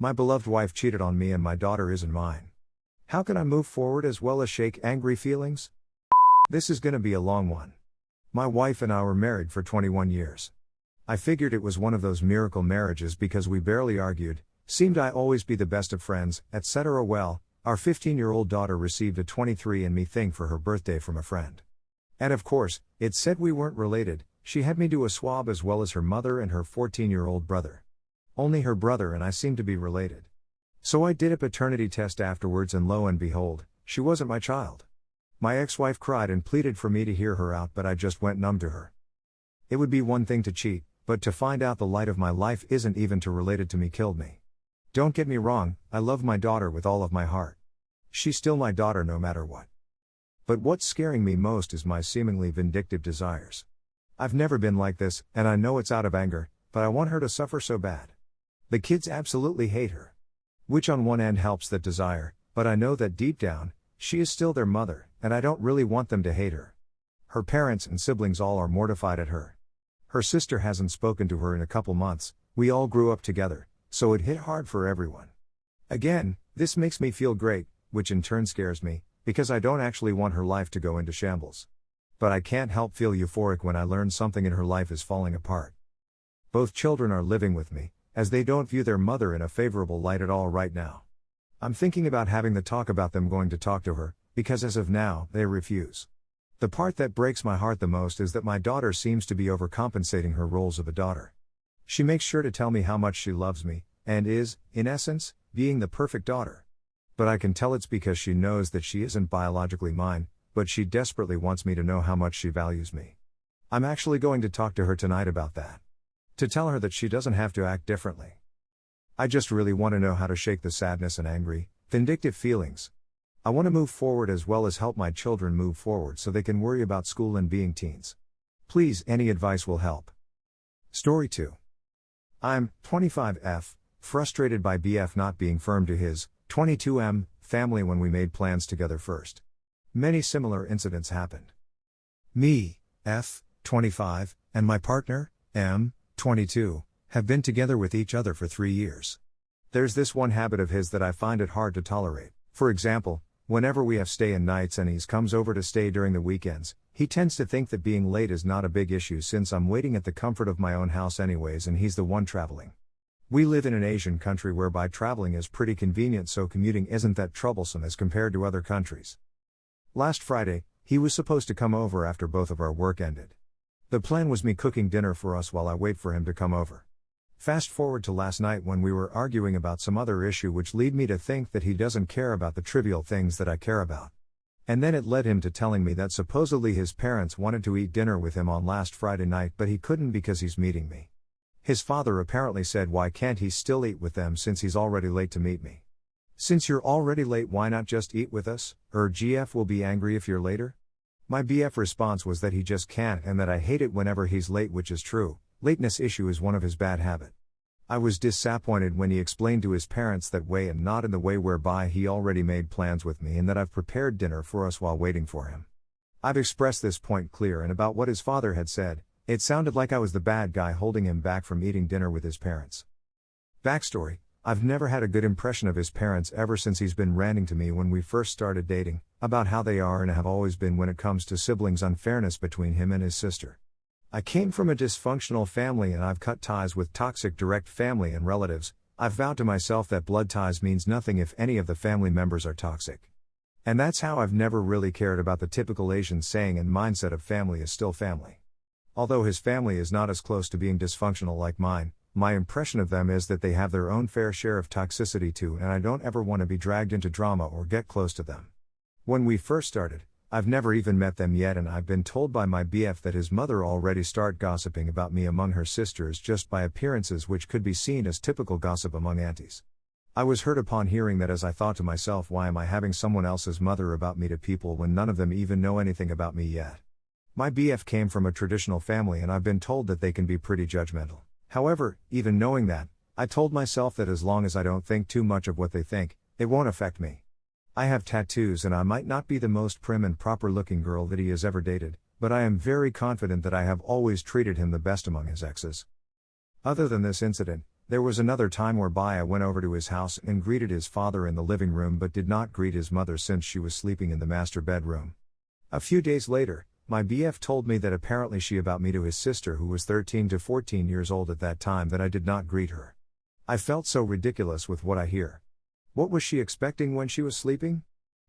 My beloved wife cheated on me and my daughter isn't mine. How can I move forward as well as shake angry feelings? This is gonna be a long one. My wife and I were married for 21 years. I figured it was one of those miracle marriages because we barely argued, seemed I always be the best of friends, etc. Well, our 15-year-old daughter received a 23andMe thing for her birthday from a friend. And of course, it said we weren't related. She had me do a swab as well as her mother and her 14-year-old brother. Only her brother and I seemed to be related. So I did a paternity test afterwards and lo and behold, she wasn't my child. My ex-wife cried and pleaded for me to hear her out, but I just went numb to her. It would be one thing to cheat, but to find out the light of my life isn't even to related to me killed me. Don't get me wrong, I love my daughter with all of my heart. She's still my daughter no matter what. But what's scaring me most is my seemingly vindictive desires. I've never been like this, and I know it's out of anger, but I want her to suffer so bad. The kids absolutely hate her. Which on one end helps that desire, but I know that deep down, she is still their mother, and I don't really want them to hate her. Her parents and siblings all are mortified at her. Her sister hasn't spoken to her in a couple months. We all grew up together, so it hit hard for everyone. Again, this makes me feel great, which in turn scares me, because I don't actually want her life to go into shambles. But I can't help feel euphoric when I learn something in her life is falling apart. Both children are living with me, as they don't view their mother in a favorable light at all right now. I'm thinking about having the talk about them going to talk to her, because as of now, they refuse. The part that breaks my heart the most is that my daughter seems to be overcompensating her roles of a daughter. She makes sure to tell me how much she loves me, and is, in essence, being the perfect daughter. But I can tell it's because she knows that she isn't biologically mine, but she desperately wants me to know how much she values me. I'm actually going to talk to her tonight about that. To tell her that she doesn't have to act differently. I just really want to know how to shake the sadness and angry, vindictive feelings. I want to move forward as well as help my children move forward so they can worry about school and being teens. Please, any advice will help. Story 2. I'm 25F, frustrated by BF not being firm to his 22M family when we made plans together first. Many similar incidents happened. Me, F, 25, and my partner, M, 22, have been together with each other for 3 years. There's this one habit of his that I find it hard to tolerate. For example, whenever we have stay-in nights and he comes over to stay during the weekends, he tends to think that being late is not a big issue since I'm waiting at the comfort of my own house anyways and he's the one traveling. We live in an Asian country whereby traveling is pretty convenient, so commuting isn't that troublesome as compared to other countries. Last Friday, he was supposed to come over after both of our work ended. The plan was me cooking dinner for us while I wait for him to come over. Fast forward to last night when we were arguing about some other issue which led me to think that he doesn't care about the trivial things that I care about. And then it led him to telling me that supposedly his parents wanted to eat dinner with him on last Friday night but he couldn't because he's meeting me. His father apparently said why can't he still eat with them since he's already late to meet me. Since you're already late, why not just eat with us, or GF will be angry if you're later? My BF response was that he just can't and that I hate it whenever he's late, which is true. Lateness issue is one of his bad habit. I was disappointed when he explained to his parents that way and not in the way whereby he already made plans with me and that I've prepared dinner for us while waiting for him. I've expressed this point clear and about what his father had said, it sounded like I was the bad guy holding him back from eating dinner with his parents. Backstory: I've never had a good impression of his parents ever since he's been ranting to me when we first started dating, about how they are and have always been when it comes to siblings unfairness between him and his sister. I came from a dysfunctional family and I've cut ties with toxic direct family and relatives. I've vowed to myself that blood ties means nothing if any of the family members are toxic. And that's how I've never really cared about the typical Asian saying and mindset of family is still family. Although his family is not as close to being dysfunctional like mine, my impression of them is that they have their own fair share of toxicity too, and I don't ever want to be dragged into drama or get close to them. When we first started, I've never even met them yet and I've been told by my BF that his mother already started gossiping about me among her sisters just by appearances, which could be seen as typical gossip among aunties. I was hurt upon hearing that as I thought to myself, why am I having someone else's mother about me to people when none of them even know anything about me yet? My BF came from a traditional family and I've been told that they can be pretty judgmental. However, even knowing that, I told myself that as long as I don't think too much of what they think, it won't affect me. I have tattoos and I might not be the most prim and proper looking girl that he has ever dated, but I am very confident that I have always treated him the best among his exes. Other than this incident, There was another time whereby I went over to his house and greeted his father in the living room but did not greet his mother since she was sleeping in the master bedroom. A few days later, my BF told me that apparently she about me to his sister who was 13 to 14 years old at that time that I did not greet her. I felt so ridiculous with what I hear. What was she expecting when she was sleeping?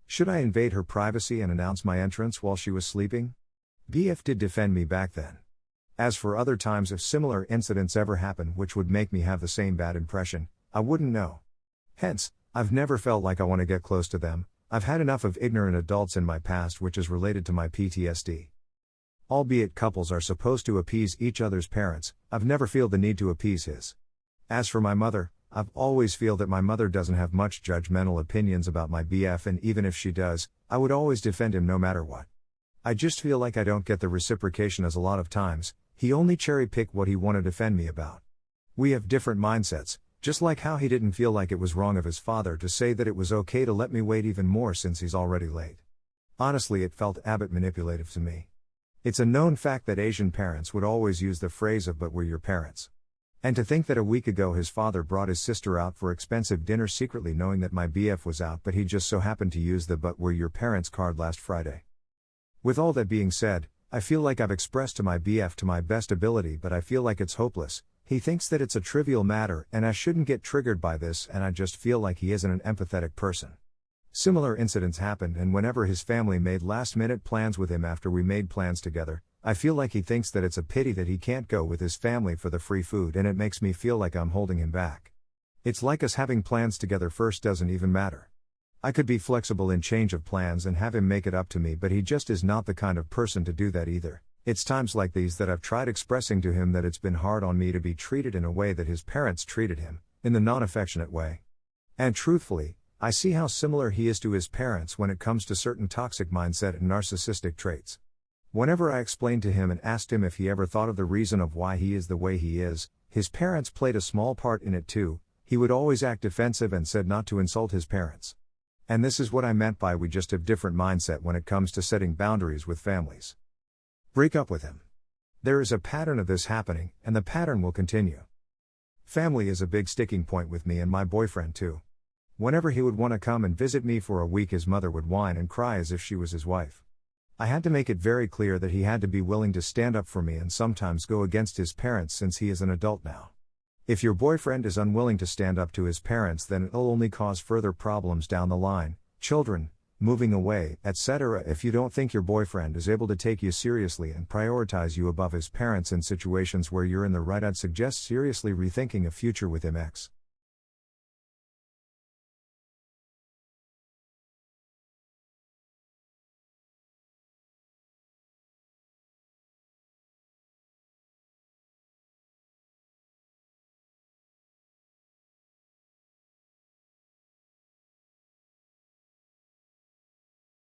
Should I invade her privacy and announce my entrance while she was sleeping? BF did defend me back then. As for other times if similar incidents ever happen which would make me have the same bad impression, I wouldn't know. Hence, I've never felt like I want to get close to them. I've had enough of ignorant adults in my past which is related to my PTSD. Albeit couples are supposed to appease each other's parents, I've never feel the need to appease his. As for my mother, I've always feel that my mother doesn't have much judgmental opinions about my BF, and even if she does, I would always defend him no matter what. I just feel like I don't get the reciprocation as a lot of times. He only cherry-pick what he want to defend me about. We have different mindsets, just like how he didn't feel like it was wrong of his father to say that it was okay to let me wait even more since he's already late. Honestly, it felt a bit manipulative to me. It's a known fact that Asian parents would always use the phrase of "but we're your parents." And to think that a week ago his father brought his sister out for expensive dinner secretly knowing that my BF was out, but he just so happened to use the "but we're your parents" card last Friday. With all that being said, I feel like I've expressed to my BF to my best ability, but I feel like it's hopeless. He thinks that it's a trivial matter and I shouldn't get triggered by this, and I just feel like he isn't an empathetic person. Similar incidents happened, and whenever his family made last-minute plans with him after we made plans together, I feel like he thinks that it's a pity that he can't go with his family for the free food, and it makes me feel like I'm holding him back. It's like us having plans together first doesn't even matter. I could be flexible in change of plans and have him make it up to me, but he just is not the kind of person to do that either. It's times like these that I've tried expressing to him that it's been hard on me to be treated in a way that his parents treated him, in the non-affectionate way. And truthfully, I see how similar he is to his parents when it comes to certain toxic mindset and narcissistic traits. Whenever I explained to him and asked him if he ever thought of the reason of why he is the way he is, his parents played a small part in it too, he would always act defensive and said not to insult his parents. And this is what I meant by we just have different mindset when it comes to setting boundaries with families. Break up with him. There is a pattern of this happening, and the pattern will continue. Family is a big sticking point with me and my boyfriend too. Whenever he would want to come and visit me for a week, his mother would whine and cry as if she was his wife. I had to make it very clear that he had to be willing to stand up for me and sometimes go against his parents since he is an adult now. If your boyfriend is unwilling to stand up to his parents, then it'll only cause further problems down the line, children, moving away, etc. If you don't think your boyfriend is able to take you seriously and prioritize you above his parents in situations where you're in the right, I'd suggest seriously rethinking a future with him.